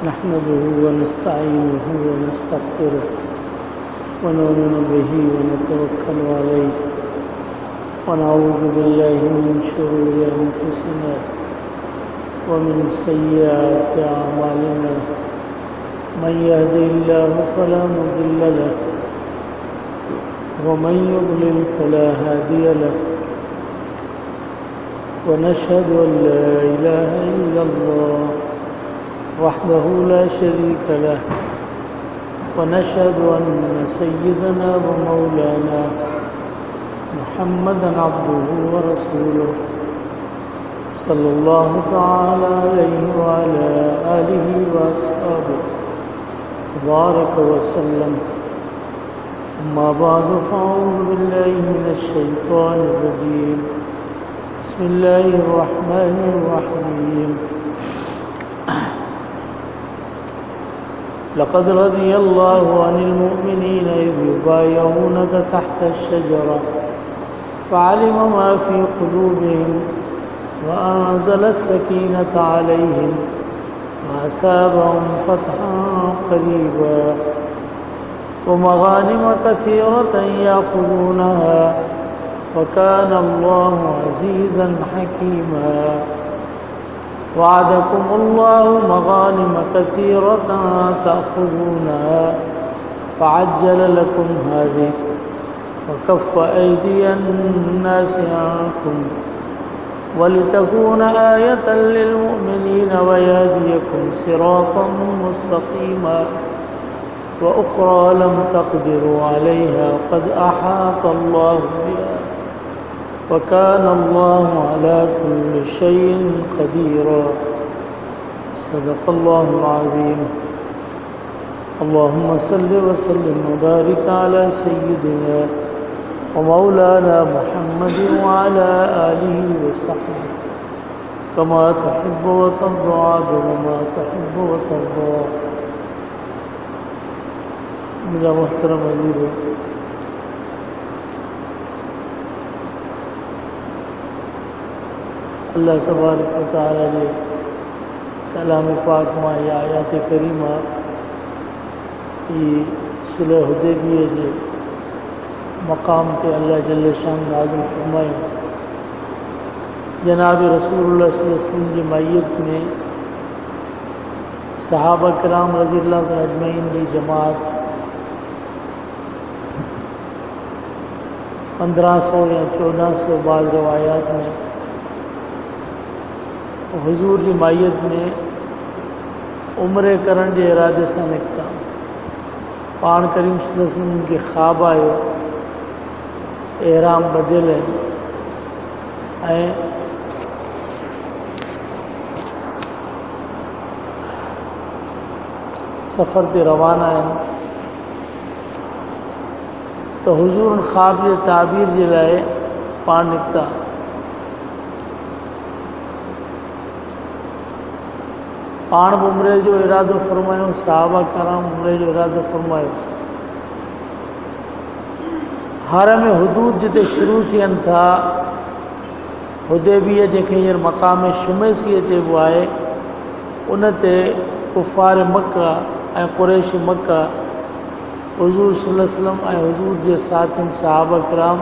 نحمده ونستعينه ونستغفره ونؤمن به ونتوكل عليه ونعوذ بالله من شرور أنفسنا ومن سيئات أعمالنا من يهده الله فلا مضل له ومن يضلل فلا هادي له ونشهد أن لا إله إلا الله وحده لا شريك له ونشهد أن سيدنا ومولانا محمدا عبده ورسوله صلى الله تعالى عليه وعلى آله وأصحابه وبارك وسلم. أما بعد فأعوذ بالله من الشيطان الرجيم. بسم الله الرحمن الرحيم. لقد رضي الله عن المؤمنين إذ يبايعونك تحت الشجرة فعلم ما في قلوبهم وأنزل السكينة عليهم وأثابهم فتحا قريبا ومغانم كثيرة يأخذونها وكان الله عزيزا حكيما. وعدكم الله مغانم كثيرة تأخذونها فعجل لكم هذه وكف أيدي الناس عنكم ولتكون آية للمؤمنين ويهديكم صراطا مستقيما وأخرى لم تقدروا عليها قد أحاط الله بها وكان الله على كل شيء قديرا. صدق الله العظيم. اللهم صل وسلم وبارك على سيدنا ومولانا محمد وعلى آله وصحبه كما تحب وترضى عدد ما تحب وترضى. میرا محترم عزیز ہے، اللہ تبارک و تعالی نے کلام پاک میں یا آیات کریمہ یہ صلح حدیبیہ کے مقام تے اللہ جل شان نازل فرمائے. جناب رسول اللہ صلی اللہ علیہ وسلم کی معیت میں صحابہ کرام رضی اللہ عنہ اجمعین کی جماعت 1500 یا 1400 بعض روایات میں حضور کی معیت میں عمرے کرن کے ارادے سے نکتا. پان کریم صلی اللہ علیہ وسلم کے خواب آئے، احرام بدل ہے، سفر تے روانہ ہیں. تو حضور خواب کے تعبیر کے لائے پان نکتا. پان عمرے جو ارادو فرماયો، صحابہ کرام عمرے جو ارادو فرماયો. حرم حدود جتے شروع تھین تھا حدیبیہ جنکھے یہ مقام شمیسی چیبو آئے، ان تے کفار مکہ اے قریش مکہ حضور صلی اللہ علیہ وسلم اے حضور کے ساتھ صحابہ کرام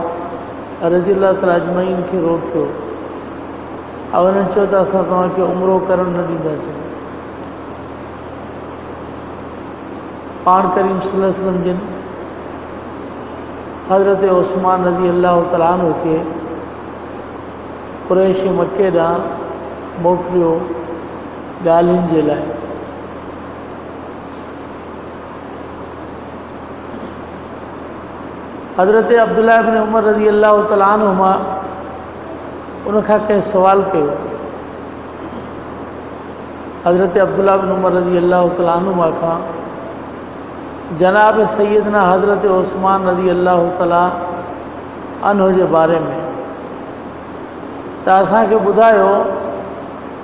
رضی اللہ تعالی اجمعین کے روکو. اور انہوں چوتا اساں تمہاں کے عمرو کرن نہ ڈیندا سے. پان کریم صلی اللہ علیہ وسلم جن حضرت عثمان رضی اللہ تعالیٰ عنہ کے قریش مکے ڈاں موکلیو گالین جے لائے. حضرت عبداللہ ابن عمر رضی اللہ تعالیٰ عنہما انہوں کا کہ سوال کیو. حضرت عبداللہ ابن عمر رضی اللہ تعالیٰ عنہما کا جناب سیدنا حضرت عثمان رضی اللہ تعالیٰ عنہ کے بارے میں تو اساں کے بدھایو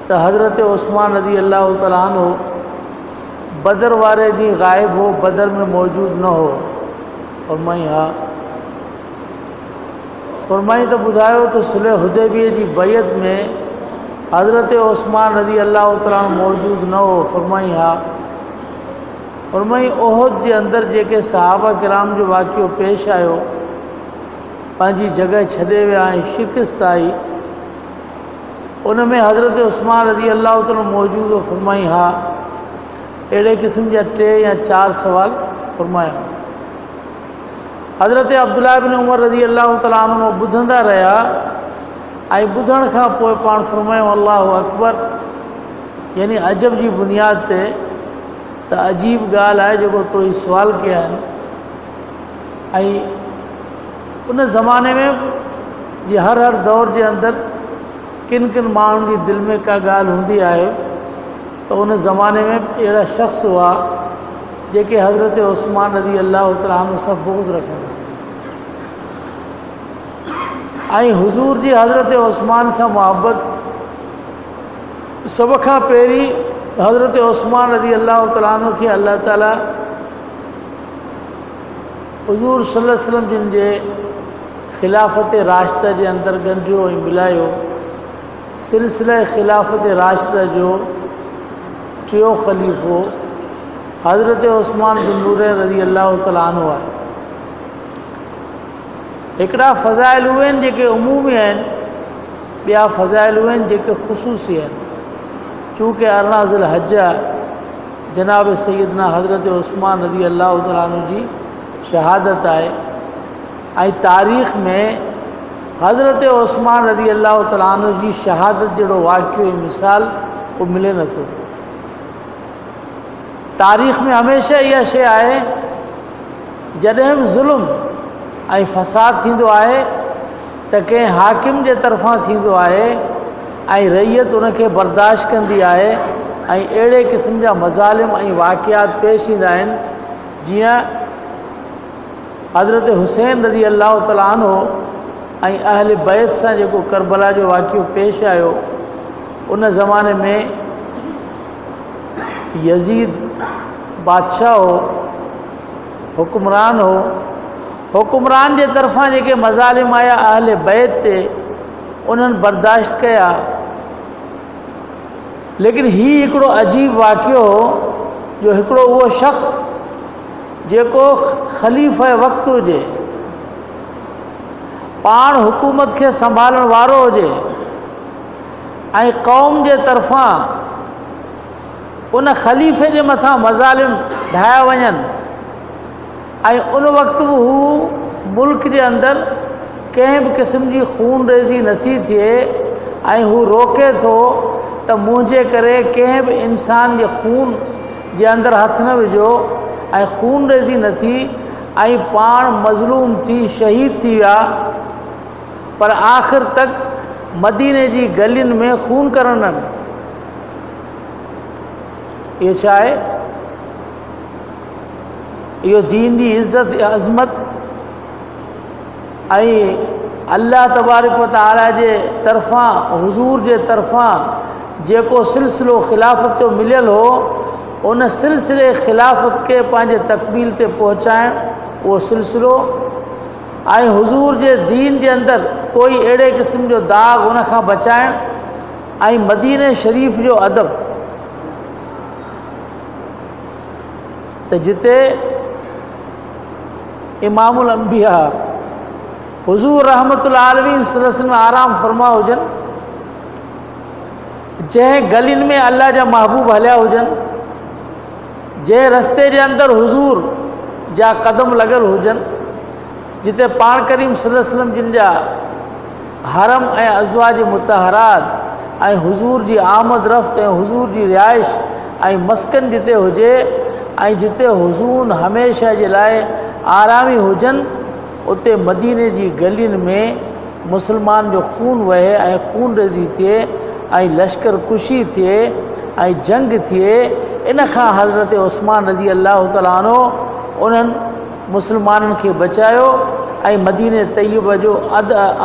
تو حضرت عثمان رضی اللہ تعالیٰ عنہ بدر وارے ڈی غائب ہو، بدر میں موجود نہ ہو. فرمائی ہاں. فرمائی تو بدھایو تو صلح حدیبیہ کی بیعت میں حضرت عثمان رضی اللہ تعالیٰ عنہ موجود نہ ہو. فرمائی ہاں. फरमाई ओहद जे अंदर जेके सहाबा किराम जो वाक़ियो पेश आयो, पंहिंजी जगह छॾे विया ऐं शिकस्त आई, उन में हज़रत उस्मान रज़ी अल्लाह ताला मौजूद हो। फरमाई हा, अहिड़े क़िस्म जा 3 या 4 सवाल फरमाया। हज़रत अब्दुल्लाह बिन उमर रज़ी अल्लाह ताला अन्हु ॿुधंदा रहिया ऐं ॿुधण खां पोइ पाण फरमायो अल्लाहु अकबर, यानी अजब जी बुनियाद ते त अजीब ॻाल्हि आहे जेको तो सुवाल कया आहिनि। ऐं उन ज़माने में जी हर दौर जे अंदरि किन किन माण्हुनि जी दिलि में का ॻाल्हि हूंदी आहे त उन ज़माने में अहिड़ा शख़्स हुआ जेके हज़रत उस्मान रज़ी अल्लाह ताला अन्हु सां बुग़्ज़ रखंदा ऐं हुज़ूर जी हज़रत उस्मान सां मुहबत सभ खां पहिरीं हज़रत उस्मान रज़ी अल्लाह ताला अन्हु खे अल्लाह ताला हुज़ूर सल्लल्लाहु अलैहि वसल्लम जिन जे ख़िलाफ़त राशिदा जे अंदरि ॻंढियो ऐं मिलायो। सिलसिला ख़िलाफ़त राशिदा जो 3 ख़लीफ़ो हज़रत उस्मान बिन नूरैन रज़ी अल्लाह ताला अन्हु आहे। हिकिड़ा फ़ज़ाइल उहे आहिनि जेके उमूमी आहिनि, ॿिया फ़ज़ाइल उहे आहिनि जेके ख़ुसूसी आहिनि। चूँकि 18 ज़ुल्हज जनाब सैयदना हज़रत उस्मान रज़ी अल्लाह ताला अन्हु जी शहादत आहे ऐं तारीख़ में हज़रत उस्मान रज़ी अल्लाह ताला अन्हु जी शहादत जहिड़ो वाक़ियो ऐं मिसाल उहो मिले नथो। तारीख़ में हमेशह इहा शइ आहे, जॾहिं बि ज़ुल्म ऐं फ़साद थींदो आहे त कंहिं हाकिम जे तरफ़ां थींदो आहे ऐं रैयत उनखे बर्दाश्त कंदी आहे ऐं अहिड़े क़िस्म जा मज़ालिम ऐं वाक़ियात पेश ईंदा आहिनि। जीअं हज़रत हुसैन रज़ी अल्लाह ताला अन्हु ऐं अहल बैत सां जेको करबला जो वाक़ियो पेश आयो, उन ज़माने में यज़ीद बादशाह हो, हुक्मरान हो। हुक्मरान जे तरफ़ां जेके मज़ालिम आया अहल बैत ते, उन्हनि बर्दाश्त कया। लेकिन ही हिकिड़ो अजीब वाक़ियो हो जो हिकिड़ो उहो शख़्स जेको ख़लीफ़ा वक़्तु हुजे, पाण हुकूमत खे संभालण वारो हुजे ऐं क़ौम जे तरफ़ां उन ख़लीफ़े जे मथां मज़ालिम ढाया वञनि ऐं उन वक़्तु बि हू मुल्क जे अंदरि कंहिं बि क़िस्म जी खून रेज़ी नथी थिए ऐं हू रोके थो त मुंहिंजे करे कंहिं बि इंसान जे खून जे अंदरि हथ न विझो ऐं खून रेज़ी न थी ऐं पाण मज़लूम थी शहीद थी विया, पर आख़िर तक मदीने जी गलियुनि में खून करणनि। इहो छा आहे? इहो दीन जी इज़्ज़त अज़मत ऐं अल्लाह तबारक व तआला जे तरफ़ां हुज़ूर जे तरफ़ां जेको सिलसिलो ख़िलाफ़त जो मिलियल हो, उन सिलसिले ख़िलाफ़त के पंहिंजे तकमील ते पहुचाइण, उहो सिलसिलो ऐं हुज़ूर जे दीन जे अंदरि कोई अहिड़े क़िस्म जो दाग़ उन खां बचाइण ऐं मदीने शरीफ़ जो अदब त जिते इमामुल अंबिया हुज़ूर रहमतुल आलमीन सल्लल्लाहु अलैहि वसल्लम आराम फरमा हुजनि, जंहिं गलियुनि में अल्लाह जा महबूब हलिया हुजनि, जंहिं रस्ते जे अंदरि हुज़ूर जा क़दम लॻल हुजनि, जिते पाण करीम सल्लल्लाहु अलैहि वसल्लम जिन जा हरम ऐं अज़वाज मुतहरात ऐं हुज़ूर जी आमद रफ़्त ऐं हुज़ूर जी रिहाइश ऐं मस्कन जिते हुजे ऐं जिते हुज़ूर हमेशह जे लाइ आरामी हुजनि, उते मदीने जी गलियुनि में मुसलमान जो खून वहे ऐं खून रेज़ी थिए ऐं लश्कर कुशी थिए ऐं जंग थिए। इन खां हज़रत उस्मान रज़ी अल्लाह ताला अन्हु उन्हनि मुसलमाननि खे बचायो ऐं मदीने तय्यब जो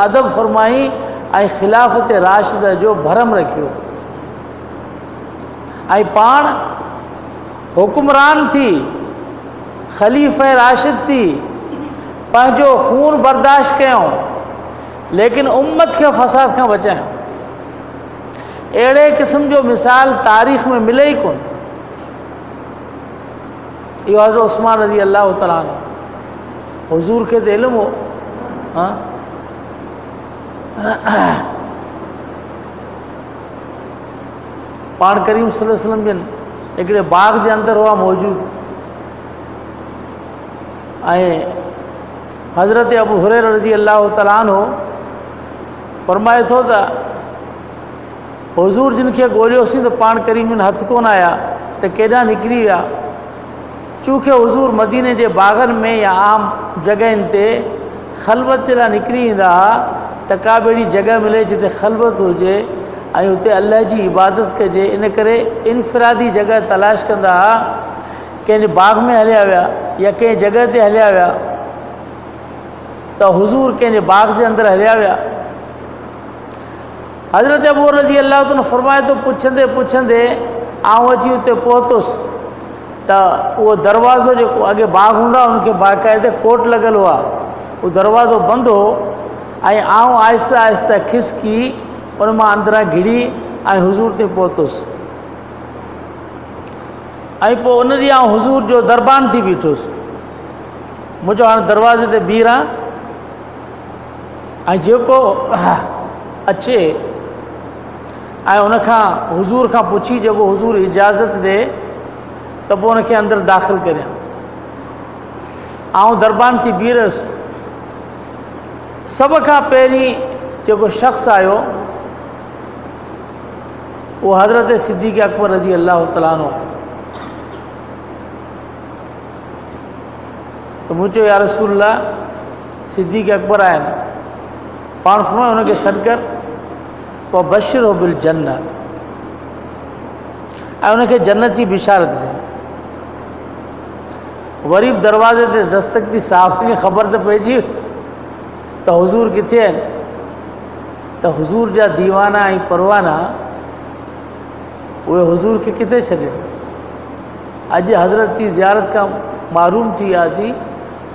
अदब फरमाई ऐं ख़िलाफ़त राशिदा जो भरम रखियो ऐं पाण हुक्मरान थी, ख़लीफ़े राशिद थी, पंहिंजो खून बर्दाश्त कयूं, लेकिन उम्मत खे फ़साद खां बचायूं। अहिड़े क़िस्म जो मिसाल तारीख़ में मिले ई कोन। یہ حضرت عثمان رضی اللہ تعالیٰ عنہ حضور کے تو علم ہو ہاں پان کریم صلی اللہ علیہ وسلم جن ایکڑے باغ کے اندر ہوا موجود حضرت ابو ہریرہ رضی اللہ تعالیٰ عنہ فرمائے تھو تا حضور جن کے گولیو سی تو پان کریم جن ہتھ کون آیا تو کیڈا نکری ویا چونکہ حضور مدینے کے باغن میں یا عام جگہ تے خلوت لا نکری دا تکا بیڑی جگہ ملے جتے خلوت ہو جے تے اللہ جی عبادت کجے ان کرے انفرادی جگہ تلاش کندا کہ باغ میں ہلیا ویا یا کہیں جگہ تے ہلیا ویا تو حضور کہ باغ کے اندر ہلیا ویا حضرت ابو رضی اللہ عنہ فرمائے تو پوچھندے آؤں اچھی اتنے پہتوس تو وہ دروازو جو اگے باغ ہوں ان کے باقاعدہ کوٹ لگل ہوا وہ دروازو بند ہو آؤں آہستہ آہستہ کھس کی اور ماں اندرا گھڑی حضور تے پہتوس ان حضور جو دربان تھی بیٹھوس مجھے ہاں دروازے تے بی رہا جو کو اچھے ان حضور کا پوچھی جب وہ حضور اجازت دے تب ان کے اندر داخل کریں آؤں دربان تھی بی رہس سب کا پہلی جو شخص آئیو وہ حضرت صدیق اکبر رضی اللہ تعالیٰ عنہ تو مجھے یا رسول اللہ صدیق اکبر آئے پان فرمائے انہوں کے صدقر وبشرہ بالجنہ انہوں کے جنت کی بشارت دے غریب دروازے تے دستک تھی صاحب کی خبر تو پیجی تو حضور کتنے ہیں تو حضور جا دیوانہ پروانہ وہ حضور کے کتنے چلے اج حضرت کی زیارت کا معروم تھی آسی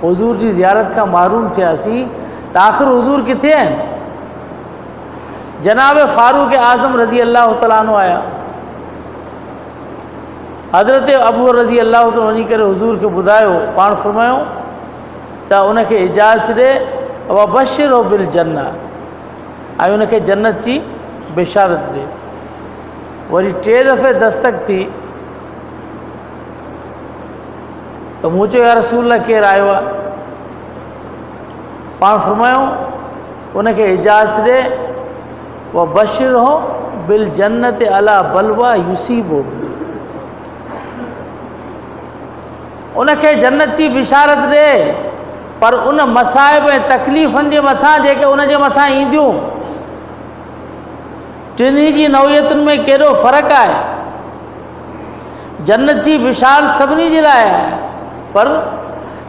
حضور کی زیارت کا معروم تھی آسی تو آخر حضور کتنے ہیں جناب فاروق اعظم رضی اللہ تعالیٰ عنہ آیا حضرت ابو رضی اللہ تعالیٰ عنہ کرے حضور کے بدایو پان فرمایو تو ان کے اجازت دے وبشرہ بالجنہ ان کے جنت کی بشارت دے وری 3 دفعے دستک تھی تو مجھے یا رسول اللہ کہہ رہا ہے پان فرمایو ان کے اجازت دے وبشرہ بالجنت علی بلوہ یصیبہ ان کے جنت کی بشارت دے پر ان مصائب تکلیفن کے متھاں جے کہ ان کے متھاں ایندیوں ٹنی کی نوعیتن میں کیڑو فرق ہے جنت کی بشارت سبنی جلائے ہے پر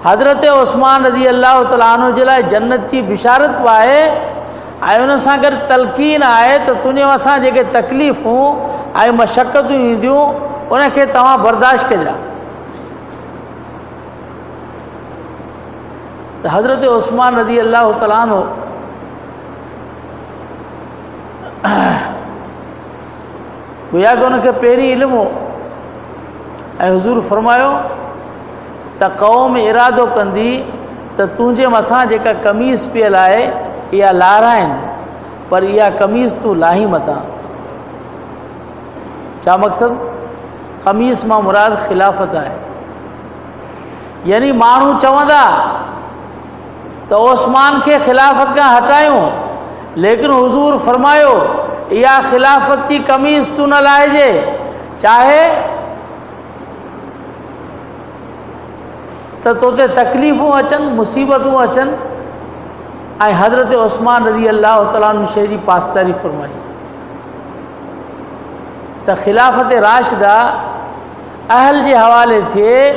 حضرت عثمان رضی اللہ تعالیٰ عنہ جلائے جنت کی بشارت پائے ان سے اگر تلقین آئے تو تنہیں متھاں جے کہ تکلیف ہوں مشقتوں ایندیوں ان کے تمام برداشت کجا حضرت عثمان رضی اللہ تعالیٰ عنہ گویا کہ ان کے پیری علم ہو حضور فرمایو تو قوم ارادو کندی تو تجھے متھاں جیکا قمیص پیل آئے یا لارائن پر یا قمیص تو لاہی متاں کیا مقصد قمیص ماں مراد خلافت ہے یعنی مانو چوندا تو عثمان کے خلافت کا ہٹائیوں لیکن حضور فرمایو یا خلافت کی قمیص تو نہ لائے جے چاہے تو تے تکلیفوں اچن مصیبتوں اچن حضرت عثمان رضی اللہ تعالیٰ عنہ شہری پاسداری فرمائی تو خلافت راشدہ اہل کے حوالے تھے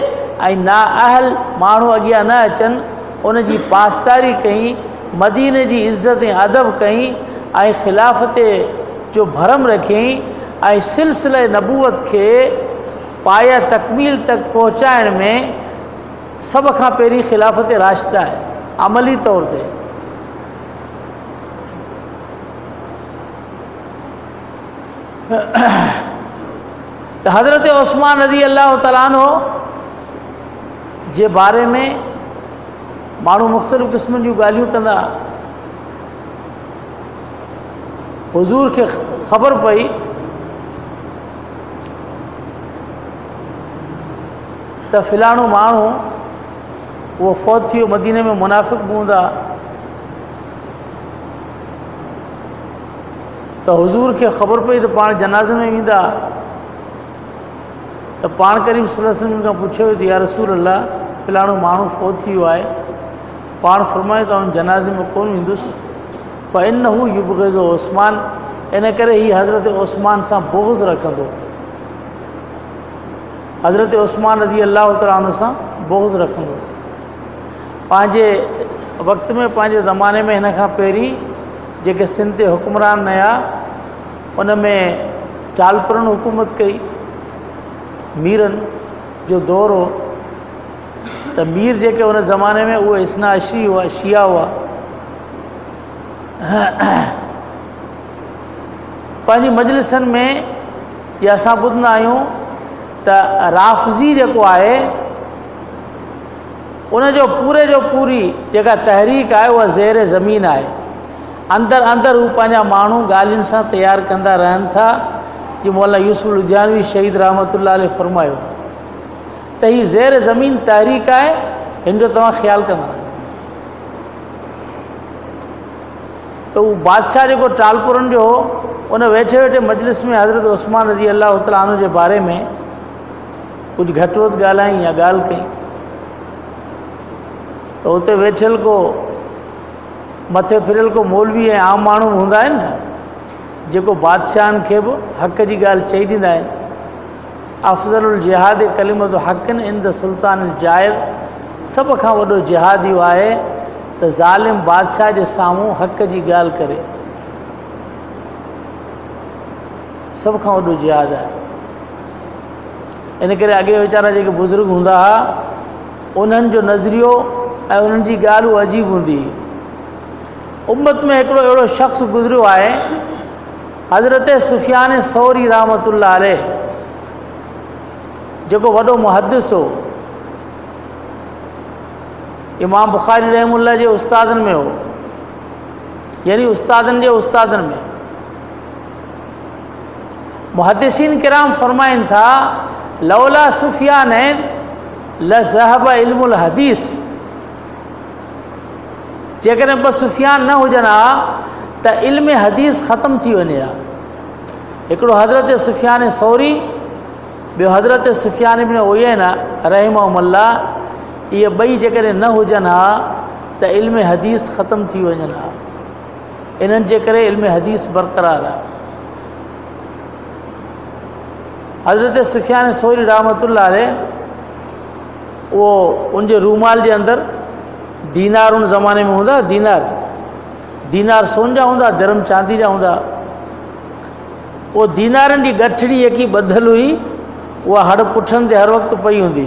نا اہل مانو اگیا نہ اچن ان کی پاسداری کہیں مدینے کی عزت ادب کہیں خلافت جو بھرم رکھیں سلسلہ نبوت کے پایا تکمیل تک پہنچائن میں سب کا پہری خلافت راشدہ ہے عملی طور پہ تو حضرت عثمان رضی اللہ تعالیٰ عنہ जे बारे में माण्हू मुख़्तलिफ़ क़िस्मनि जूं ॻाल्हियूं कंदा। हुज़ूर खे ख़बर पई त फ़लाणो माण्हू उहो फ़ौत थी वियो, मदीने में मुनाफ़िक़ बि हूंदा, त हुज़ूर खे ख़बर पई त पाण जनाज़े में वेंदा, त पाण करीम सल्लल्लाहु अलैहि वसल्लम खां पुछियो त या रसूल अल्लाह, फ़लाणो माण्हू फ़ौत थी वियो आहे, पाण फ़रमायो त हुन जनाज़े में कोन वेंदुसि, फ़इन्नहु युबग़िज़ु उस्मान, इन करे ही हज़रत उस्मान सां बुग़्ज़ रखंदो, हज़रत उस्मान रज़ी अल्लाह तआला अन्हु सां बुग़्ज़ रखंदो। पंहिंजे वक़्त में, पंहिंजे ज़माने में हिन खां पहिरीं जेके सिंध ते हुक्मरान रहिया, उन में टालपुरनि हुकूमत कई, मीरनि जो दौर हो, त मीर जेके उन ज़माने में उहे इस्ना अशरी हुआ, शिया हुआ। पंहिंजी मजलिसनि में या असां ॿुधंदा आहियूं त राफ़ज़ी जेको आहे उनजो पूरे जो पूरी जेका तहरीक आहे उहा ज़ेर ज़मीन आहे। अंदरि अंदरि हू पंहिंजा माण्हू ॻाल्हियुनि सां तयारु कंदा रहनि था। जो मौलाना यूसुफ लुधियानवी शहीद रहमतुल्लाह अलैह फरमायो त हीअ ज़ेर ज़मीन तहरीक आहे, हिन जो तव्हां ख़्यालु कंदा। त उहो बादशाह जेको टालपुरनि जो हो, उन वेठे वेठे मजलिस में हज़रत उस्मान रज़ी अल्लाह तआला अन्हु जे बारे में कुझु घटि वधि ॻाल्हाई या ॻाल्हि कई, त उते वेठियल को मथे फिरियल को मौलवी ऐं आम माण्हू हूंदा आहिनि न, जेको बादशाहनि खे बि हक़ जी ॻाल्हि चई ॾींदा आहिनि। अफ़ज़लुल जिहाद कलिमतु हक़्क़िन इंद सुल्तानिल जाइर, सभ खां वॾो जिहाद इहो आहे त ज़ालिम बादशाह जे साम्हूं हक़ जी ॻाल्हि करे, सभ खां वॾो जिहाद आहे। इन करे अॻे वीचारा जेके बुज़ुर्ग हूंदा हुआ, उन्हनि जो नज़रियो ऐं उन्हनि जी ॻाल्हि उहा अजीब हूंदी हुई। उम्मत में हिकिड़ो अहिड़ो शख़्स गुज़रियो आहे, हज़रत सुफ़ियान सौरी रहमतुल्लाह अलैह, जेको वॾो मुहद्दिस हो, इमाम बुखारी रहमुल्लाह जे उस्तादनि में हो, यानी उस्तादनि जे उस्तादनि में। मुहद्दिसीन किराम फरमाइनि था, लौला सुफ़ियान लज़हब इल्मुल हदीस, जेकॾहिं बस सुफ़ियान न हुजनि हा त इल्म हदीस ख़तम थी वञे हा। हिकिड़ो हज़रत सुफ़ियान सौरी, ॿियो हज़रत सुफ़ियान इब्न उयैना रहमहुल्लाह, इहे ॿई जेकॾहिं न हुजनि हा त इल्म हदीस ख़तम थी वञनि हा। इन्हनि जे करे इल्म हदीस बरक़रार आहे। हज़रत सुफ़ियान सौरी रहमतुल्लाह अलैह, उहो उनजे रूमाल जे अंदरि दीनार उन ज़माने में हूंदा, दीनार सोन जा हूंदा, दिरहम चांदी जा हूंदा। उहो दीनारनि जी गठड़ी जेकी ॿधल हुई, उहा हड़ पुठनि ते हर वक़्तु पई हूंदी।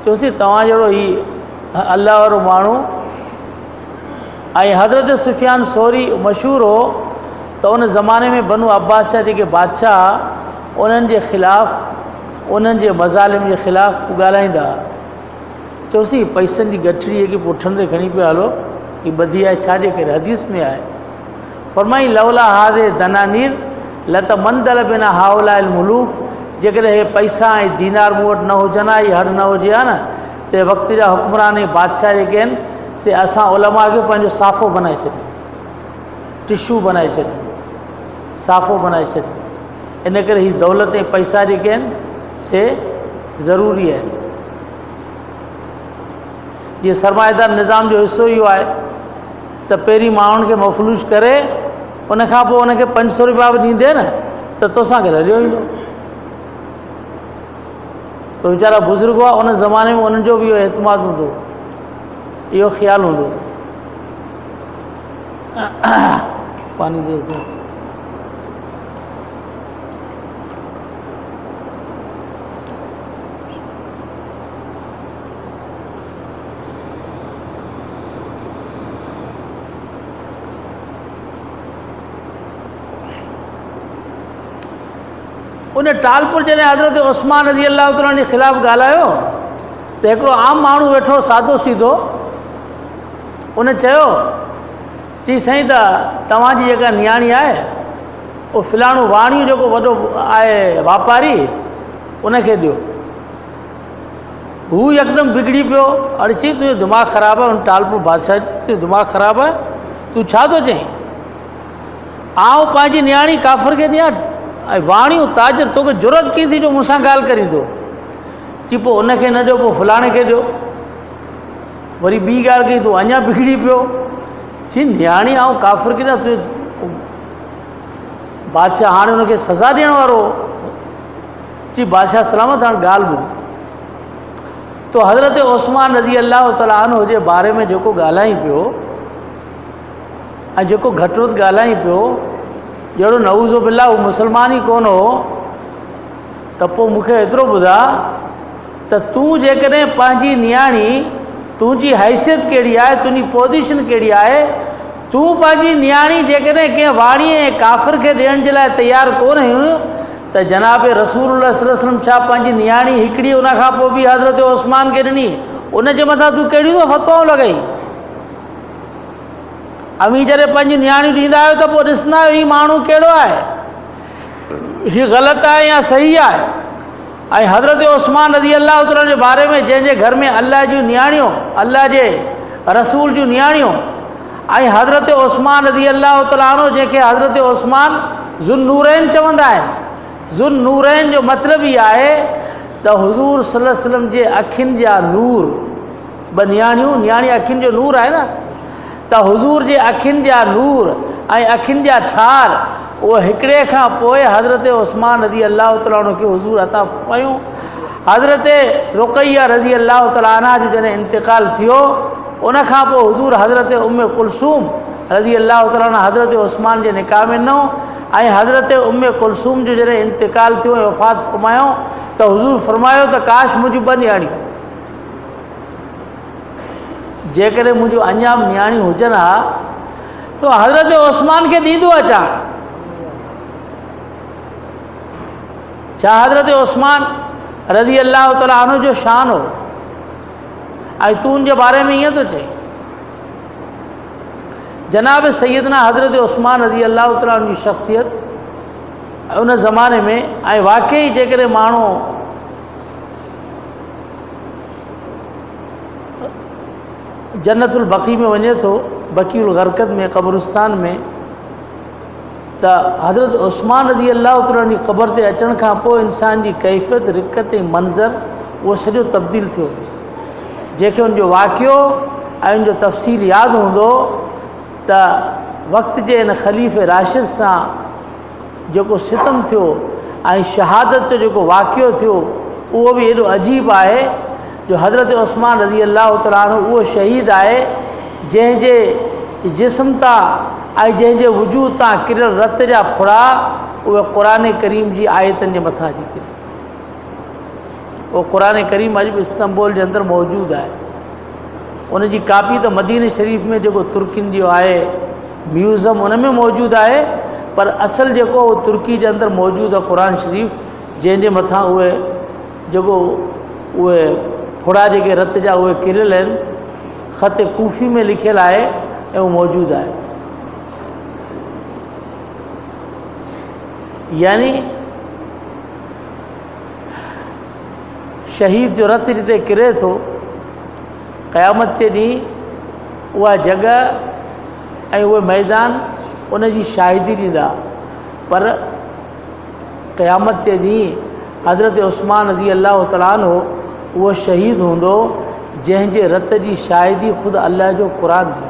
चयोसीं तव्हां जहिड़ो ही अल्लाह वारो माण्हू। ऐं हज़रत सुफ़ियान सौरी मशहूरु हो त उन ज़माने में बनु अब्बास जा जेके बादशाह, उन्हनि जे ख़िलाफ़ु, उन्हनि जे मज़ालिम जे ख़िलाफ़ु ॻाल्हाईंदा। चयोसीं पैसनि जी गठड़ी जेकी पुठनि ते खणी पिया हलो, ही ॿधी आहे छाजे करे? हदीस में आहे। फरमाई लौला हाज़े दनानीर लत मंदल बिना हाउलाइल मुलूक, जेकॾहिं हे पैसा ऐं दीनार मूं वटि न हुजनि हा, इहे हर न हुजे हा न, त वक़्त जा हुक्मरान ऐं बादशाह जेके आहिनि से असां उलमा खे पंहिंजो साफ़ो बनाए छॾियो, टिशू बनाए छॾियो, साफ़ो बनाए छॾियो। इन करे ही दौलत ऐं पैसा जेके आहिनि से ज़रूरी आहिनि। जीअं सरमाएदार निज़ाम जो हिसो इहो आहे त पहिरीं माण्हुनि खे मफ़लूज करे, उनखां पोइ उनखे 500 रुपया बि ॾींदे न त तोसां खे हलियो ईंदो। त वीचारा बुज़ुर्ग हुआ, उन ज़माने में उन्हनि जो बि इहो एतमाद हूंदो, इहो ख़्यालु हूंदो। पानी दे दो। انہیں ٹالپور جنہیں حضرت عثمان رضی اللہ تعالیٰ نے خلاف ॻाल्हायो تو ایکڑو عام مانو ویٹھو سادو سیدھو انہیں چیو چی سائیں تواں جی جگہ نیاणी ہے وہ فلانو واಣಿو جو وڈو ہے واپاری انہیں کے دیو. وہ یکدم بگڑی پیو اور چی تجھے دماغ خراب ہے. ان ٹالپور بادشاہ تجھے دماغ خراب ہے تو چھا تو چیں آؤں پانچی نیاणी کافر کے نیا واಣಿو تاجر تو کہ جرت کی تھی جو مجھ سے گال کری دو چی پو ان کے نہ جو پو فلانے کے جو وری بی گال کی تو انیا بگڑی پیو چی نیاणी آؤں کافر کے نہ تو بادشاہ ہانے ان کے سزا دین وارو چی بادشاہ سلامت ہاں گال بو. تو حضرت عثمان رضی اللہ تعالیٰ عنہ جے بارے میں جو کو ॻाल्हाई पियो ऐं जेको घटि वधि ॻाल्हाई पियो जहिड़ो नऊज़ो बिल्ला हू मुस्लमान ई कोन हो त पोइ मूंखे एतिरो ॿुधा त तूं जेकॾहिं पंहिंजी नियाणी तुंहिंजी हैसियत कहिड़ी आहे तुंहिंजी पोज़ीशन कहिड़ी आहे तूं पंहिंजी नियाणी जेकॾहिं कंहिं वाणी ऐं काफ़िर खे ॾियण जे लाइ तयारु कोन हुयूं त जनाब रसूल सल्लल्लाहु अलैहि वसल्लम छा पंहिंजी नियाणी हिकिड़ी उन खां पोइ बि हज़रत उस्मान खे ॾिनी उन जे मथां तूं कहिड़ियूं त फ़तवाऊं लॻाई. अमी जॾहिं पंहिंजी नियाणियूं ॾींदा आहियो त पोइ ॾिसंदा आहियो हीउ माण्हू कहिड़ो आहे हीउ ग़लति आहे या सही आहे. ऐं हज़रत उस्मान रज़ी अलाह ताला जे बारे में जंहिंजे घर में अलाह जूं नियाणियूं अलाह जे रसूल जूं नियाणियूं ऐं हज़रत उस्मान रज़ी अलाह ताला अन्हु जंहिंखे हज़रत उस्मान ज़ुन्नूरैन चवंदा आहिनि. ज़ुन्नूरैन जो मतिलबु ई आहे त हुज़ूर सल्लल्लाहु अलैहि वसल्लम जे अखियुनि जा नूर ॿ नियाणी अखियुनि जो नूर आहे न त हुज़ूर जे अखियुनि जा नूर ऐं अखियुनि जा ठार उहे हिकिड़े खां पोइ हज़रत उस्मान रज़ी अलाह ताला अन्हु खे हुज़ूर अता फ़रमायूं. हज़रत रुक़ैया रज़ी अलाह ताला अन्हा जो जॾहिं इंतिकाल थियो उन खां पोइ हुज़ूर हज़रत उम्मे कुलसूम रज़ी अलाह ताला अन्हा हज़रत उस्मान जे निकाह में ॾिनो ऐं हज़रत उम्मे कुलसूम जो जॾहिं इंतिकाल थियो ऐं वफ़ात फ़रमायो त हुज़ूर फ़रमायो त काश मुंहिंजूं ॿ नियाणियूं जेकॾहिं मुंहिंजूं अञा बि नियाणियूं हुजनि हा त हज़रत उस्मान खे ॾींदो अचां. छा हज़रत उस्मान रज़ी अलाह ताला अन्हु जो शान हो ऐं तूं उनजे बारे में ईअं थो चए. जनाब सैदना हज़रत उस्मान रज़ी अलाह ताला जी शख़्सियत उन ज़माने में ऐं वाक़ई जेकॾहिं माण्हू जन्नतुल बक़ी में वञे थो बक़ीउल ग़रक़द में क़ब्रिस्तान में त हज़रत उस्मान रज़ी अलाह ताला जी क़बर ते अचण खां पोइ इंसान जी कैफ़ियत रिक़त ऐं मंज़र उहो सॼो तब्दील थियो. जंहिंखे उनजो वाक़ियो ऐं उनजो तफ़सील यादि हूंदो त वक़्त जे इन ख़लीफ़े राशिद सां जेको सितम थियो ऐं शहादत जो जेको वाक़ियो थियो उहो बि एॾो अजीब आहे जो हज़रत उस्मान रज़ी अलाह ताला अन्हु उहो शहीद आहे जंहिंजे जिस्म तां ऐं जंहिंजे वजूद तां किरियल रत जा फुड़ा उहे क़ुर करीम जी आयतनि जे मथां अची किरे. उहो क़ुर करीम अॼु बि इस्तांबुल जे अंदरि मौजूदु आहे. उन जी कापी त मदीने शरीफ़ में जेको तुर्कियुनि जो आहे म्यूज़ियम उन में मौजूदु आहे पर असुलु जेको तुर्की जे अंदरि मौजूदु आहे क़ुर शरीफ़ जंहिंजे मथां उहे जेको उहे फुड़ा जेके रत जा उहे किरियल आहिनि ख़त कूफ़ी में लिखियलु आहे ऐं उहो मौजूदु आहे. यानी शहीद जो रत जिते किरे थो क़यामत जे ॾींहुं उहा जॻह ऐं उहे मैदान उन जी शाहिदी ॾींदा. पर क़यामत जे ॾींहुं हज़रत उस्मान रज़ी अलाह ताला अन्हु उहो शहीद हूंदो जंहिंजे रत जी शाहिदी ख़ुदि अल्लाह जो क़ुर ॾींदो.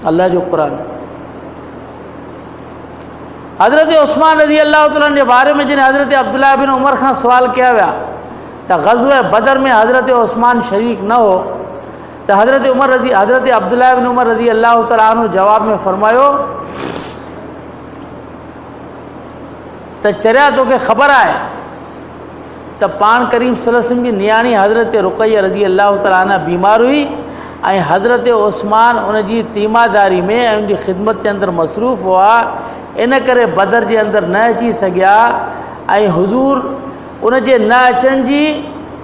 अल्लाह जो क़ुर. हज़रत उस्मान रज़ी अलाह ताला जे बारे में जॾहिं हज़रत अब्दुल्लाह बिन उमर खां सुवाल कया विया त ग़ज़वे बदर में हज़रत उस्मान शरीक न हो त हज़रत अब्दुल्लाह बिन उमर रज़ी अलाह ताला अन्हु जवाब में फ़रमायो त चरिया तोखे ख़बर आहे त पाण करीम सल्लल्लाहु अलैहि वसल्लम जी नियाणी हज़रत रुक़ैया रज़ी अलाह ताला अन्हा बीमार हुई ऐं हज़रत उस्मान उन जी तीमादारी में ऐं उनजी ख़िदमत जे अंदरि मसरूफ़ हुआ इन करे बदर जे अंदरि न अची सघिया ऐं हुज़ूर उन जे न अचण जी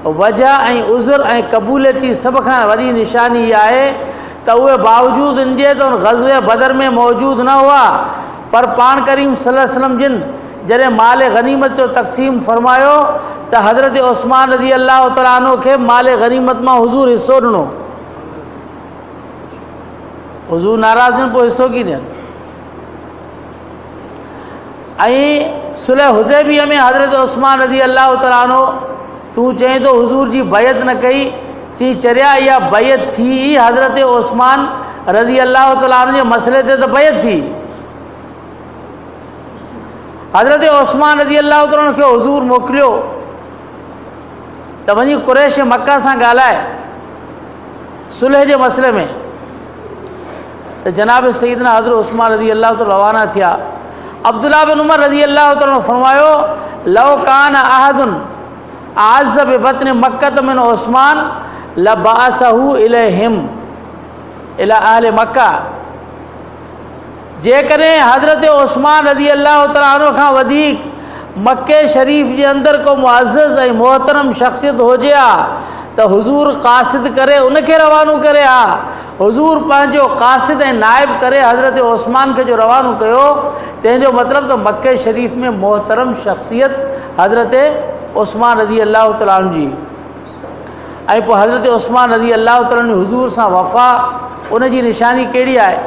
वजह ऐं उज़र ऐं क़बूलियती सभ खां वॾी निशानी इहा आहे त उहे बावजूदु इन जे त उन ग़ज़वे बदर में मौजूदु न हुआ, पर पाण करीम सल्लल्लाहु अलैहि वसल्लम जिन जॾहिं माल गनीमत जो तक़सीम फरमायो त हज़रत उस्मान रज़ी अल्लाह तआला अन्हु खे माल गनीमत मां हुज़ूर हिसो ॾिनो। हुज़ूर नाराज़ न पोइ हिसो की ॾियनि। ऐं सुलह हुदैबिया में हज़रत उस्मान रज़ी अल्लाह तआला अन्हु तूं चईं थो हुज़ूर जी बैत न कई, चई चरिया इहा बैत थी हज़रत उस्मान रज़ी अल्लाह तआला अन्हु जे मसइले ते त बैत थी। हज़रत उस्मान रज़ी अल्लाह तआला अन्हु खे हुज़ूर मोकिलियो त वञी कुरैश मक्का सां ॻाल्हाए सुलह जे मसइले में। त जनाब सईदना हज़रत उस्मान रज़ी अल्लाह तआला रवाना थिया। अब्दुल्लाह बिन उमर रज़ी अल्लाह तआला फरमायो लौ कान अहदुन आज़ बिबतन मक्कत मिन उस्मान लबासहु इलैहिम इला अहल मक्का। जेकॾहिं हज़रत उस्मान रज़ी अल्लाह तआला अन्हु खां वधीक मक्के शरीफ़ जे अंदरि को मुअज़्ज़ज़ ऐं मोहतरम शख़्सियत हुजे हा त हुज़ूर क़ासिद करे उनखे रवानो करे हा। हुज़ूर पंहिंजो क़ासिद ऐं नाइब करे हज़रत उस्मान खे जो रवानो कयो, तंहिंजो मतिलबु त मक्के शरीफ़ में मोहतरम शख़्सियत हज़रत उस्मान रज़ी अल्लाह तआला अन्हु जी। ऐं पोइ हज़रत उस्मान रज़ी अल्लाह तआला अन्हु हुज़ूर सां वफ़ा उन जी निशानी कहिड़ी आहे?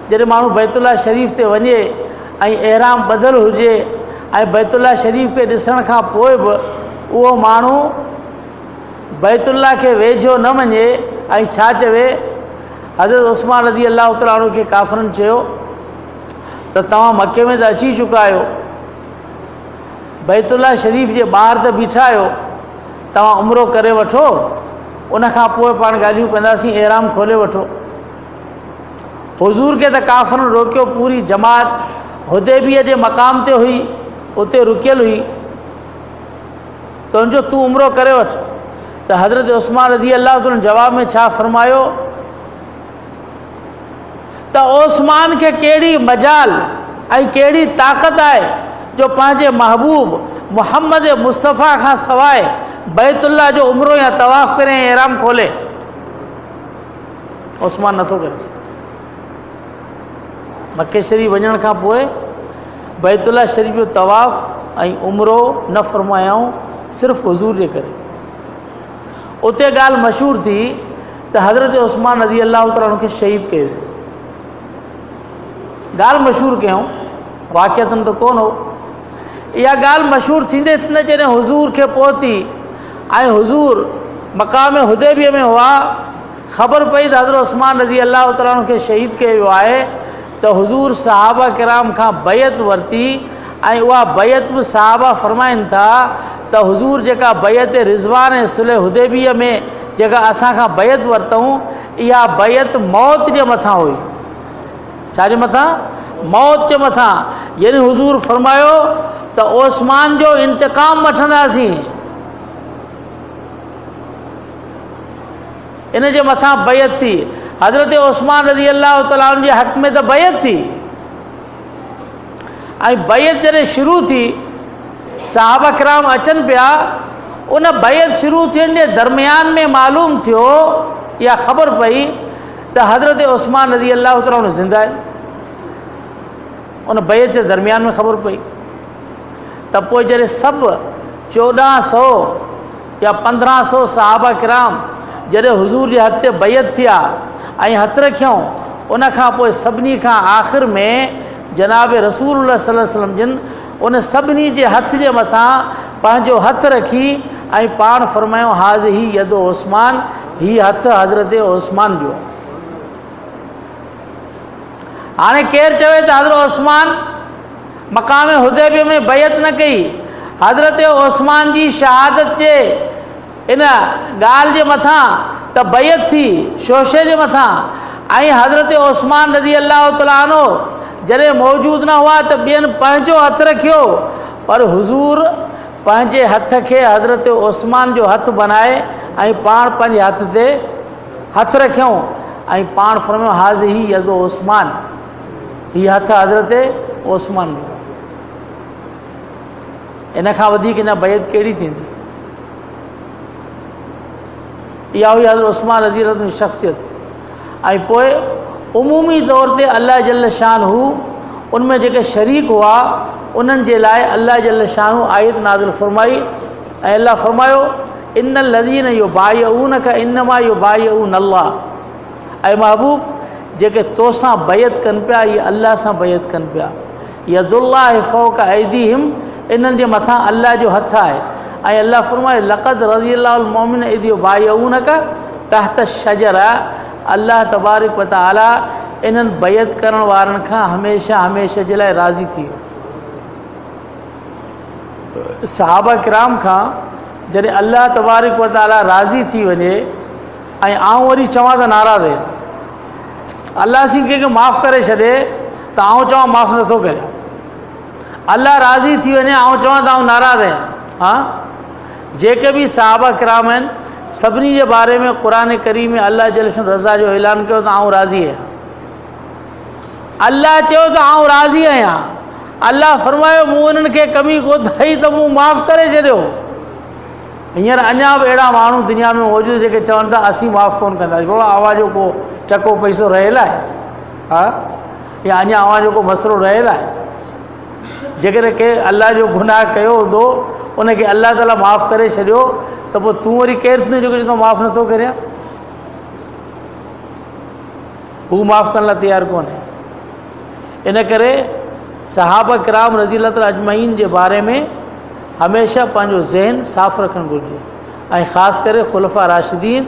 जॾहिं माण्हू बैतुल्लाह शरीफ़ ते वञे ऐं एहराम ॿधल हुजे ऐं बैतुल्लाह शरीफ़ खे ॾिसण खां पोइ बि उहो माण्हू बैतुल्लाह खे वेझो न वञे ऐं छा चवे? हज़रत उस्मान रज़ी अल्लाह तआला अन्हु खे काफ़िरनि चयो त तव्हां मके में त अची चुका आहियो, बैतुल्लाह शरीफ़ जे ॿाहिरि त बीठा आहियो, तव्हां उमिरो करे वठो, उन खां पोइ पाण ॻाल्हियूं कंदासीं, एहराम खोले वठो। हुज़ूर खे त काफ़िरनि रोकियो, पूरी जमात हुदैबिया जे मक़ाम ते हुई, उते रुकियल हुई, तुंहिंजो तूं उमिरो करे वठ। त हज़रत उस्मान रज़ी अल्लाह तआला जवाब में छा फरमायो त उस्मान खे कहिड़ी मजाल ऐं कहिड़ी ताक़त आहे जो पंहिंजे महबूब मुहम्मद मुस्तफ़ा खां सवाइ बैतुल्लाह जो उमिरो या तवाफ़ करे ऐं एहराम खोले। उस्मान नथो करे सघे। मके शरीफ़ वञण खां पोइ बैतुल्लाह शरीफ़ जो तवाफ़ ऐं उमिरो न फरमायाऊं, सिर्फ़ु हुज़ूर जे करे। उते ॻाल्हि मशहूर थी त हज़रत उस्मान रज़ी अल्लाह तआला अन्हु खे शहीद कयो। ॻाल्हि मशहूर कयूं, वाक़िअतन त कोन हो। इहा ॻाल्हि मशहूर थींदे थींदे जॾहिं हुज़ूर खे पहुती ऐं हुज़ूर मक़ाम हुदैबिया में हुआ, ख़बर पई त हज़रत उस्मान रज़ी अल्लाह तआला अन्हु खे शहीद कयो वियो आहे, त हुज़ूर सहाबा किराम खां बैत वरिती ऐं उहा बैत बि सहाबा फरमाइनि था त हुज़ूर जेका बैत रिज़वान ऐं सुलह हुदैबिया में जेका असां खां बैत वरितऊं, इहा बैत मौत जे मथां हुई। छाजे मथां? मौत जे मथां। यानी हुज़ूर फरमायो त उस्मान जो इंतकाम वठंदासीं, इन जे मथां बैत थी। हज़रत उस्मान रज़ी अल्लाह तआला अन्हु जे हक़ में त बैत थी, ऐं बैत जॾहिं शुरू थी, सहाबा किराम अचनि पिया, उन बैत शुरू थियण जे दरमियान में मालूम थियो, इहा ख़बर पई त हज़रत उस्मान रज़ी अल्लाह तआला अन्हु ज़िंदा आहिनि। उन बैत जे दरमियान में ख़बर पई त पोइ जॾहिं सभु 1400 या 1500 सहाबा किराम जॾहिं हुज़ूर जे हथ ते बैत थिया ऐं हथ रखियऊं, उन खां पोइ सभिनी खां आख़िर में जनाब रसूलुल्लाह सल्लल्लाहु अलैहि वसल्लम जिन उन सभिनी जे हथ जे मथां पंहिंजो हथ रखी ऐं पाण फरमायो हाज़िही यदो उस्मान, हीउ हथु हज़रत उस्मान जो। हाणे केरु चवे त हज़रत उस्मान मक़ाम हुदैबिया में बैत न कई, हज़रत उस्मान जी शहादत जे इन ॻाल्हि जे मथां त बैत थी, शोशे जे मथां, ऐं हज़रत उस्मान रज़ी अल्लाह तआला अन्हु जॾहिं मौजूदु न हुआ त ॿियनि पंहिंजो हथु रखियो, पर हुज़ूर पंहिंजे हथ खे हज़रत उस्मान जो हथु बनाए ऐं पाण पंहिंजे हथ ते हथु रखियऊं ऐं पाण फरमायो हाज़िही यदो उस्मान, हीउ हथु हज़रत ओस्मान बि हुओ। इन खां वधीक अञा बैत कहिड़ी थींदी? इहा हुई हज़रत उस्मान रज़ी अल्लाह जी शख़्सियत। ऐं पोइ उमूमी तौर ते अल्लाह जल शानहू उनमें जेके शरीक हुआ उन्हनि जे लाइ अल्लाह जल शानहू आयत नाज़िल फरमाई ऐं अल्लाह फरमायो इन्नल लज़ीन युबाइऊनका इन्नमा युबाइऊन अल्लाह। ऐं महबूब जेके तोसां बैत कनि पिया इहे अल्लाह सां बैत कनि पिया। यदुल्लाहि फौक़ ऐदीहिम, इन्हनि जे मथां अल्लाह जो हथु आहे। ऐं अल्लाह फरमाए लक़द रज़ियल्लाहुल मोमिन इज़ युबाइऊनका तहत शजरा, अल्लाह तबारक व तआला इन्हनि बैत करण वारनि खां हमेशह हमेशह जे लाइ राज़ी थी वियो। सहाबा किराम खां जॾहिं अल्लाह तबारक व तआला राज़ी थी वञे ऐं आउं वरी चवां त नाराज़ आहियां, अल्लाह सी कंहिंखे माफ़ु करे छॾे त आउं चवां माफ़ु नथो करे, अल्लाह राज़ी थी वञे आउं चवां त आउं नाराज़ आहियां। हा, जेके बि सहाबा किराम आहिनि सभिनी जे बारे में क़ुरान करीम में अल्लाह जल रज़ा जो ऐलान कयो त आउं राज़ी आहियां। अल्लाह चयो त आउं राज़ी आहियां। अल्लाह फरमायो मूं उन्हनि खे कमी कोताही त मूं माफ़ु करे छॾियो। हींअर अञा बि अहिड़ा माण्हू दुनिया में मौजूदु जेके चवनि था असीं माफ़ु कोन कंदासीं। बाबा अव्हां जो को चको पैसो रहियल आहे? हा, या अञा अव्हां जो को मसइलो रहियल आहे? जेकॾहिं के अल्लाह जो गुनाह कयो हूंदो उनखे अल्लाह ताला माफ़ु करे छॾियो त पोइ तूं वरी केरु थींदो जेको चवंदो माफ़ु नथो करियां? हू माफ़ु करण लाइ तयारु कोन्हे। इन करे सहाबा किराम रज़ी अल्लाह ताला अजमईन जे बारे में हमेशह पंहिंजो ज़हन साफ़ु रखणु घुरिजे ऐं ख़ासि करे ख़ुलफ़ा राशिदीन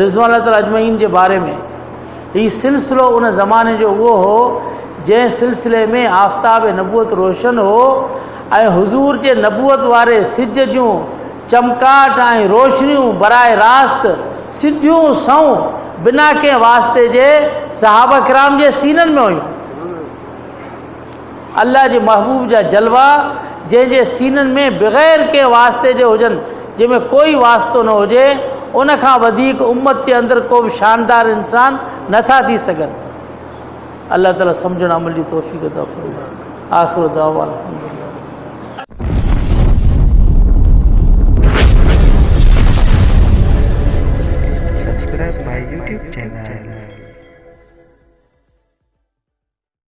रिज़वान अल्लाह ताला अजमईन जे बारे में। हीउ सिलसिलो उन ज़माने जो उहो हो जंहिं सिलसिले में आफ़्ताब नबूअत रोशन हो ऐं हुज़ूर जे नबूअत वारे सिज जूं चमकाट ऐं रोशनियूं बराए रास्त सिधियूं सऊं बिना कंहिं वास्ते जे सहाबा किराम जे सीननि में हुयूं। अल्लाह जे महबूब जा जलवा जंहिंजे सीननि में बग़ैर कंहिं वास्ते जे हुजनि, जंहिंमें कोई वास्तो न हुजे, उन खां वधीक उम्मत जे अंदरि को बि शानदार इंसान नथा थी सघनि। अल्लाह ताला सम्झण अमल जी तौफ़ीक़ अता फ़रमाए। आख़िर दावाना अल्हम्दुलिल्लाह। Subscribe my YouTube channel.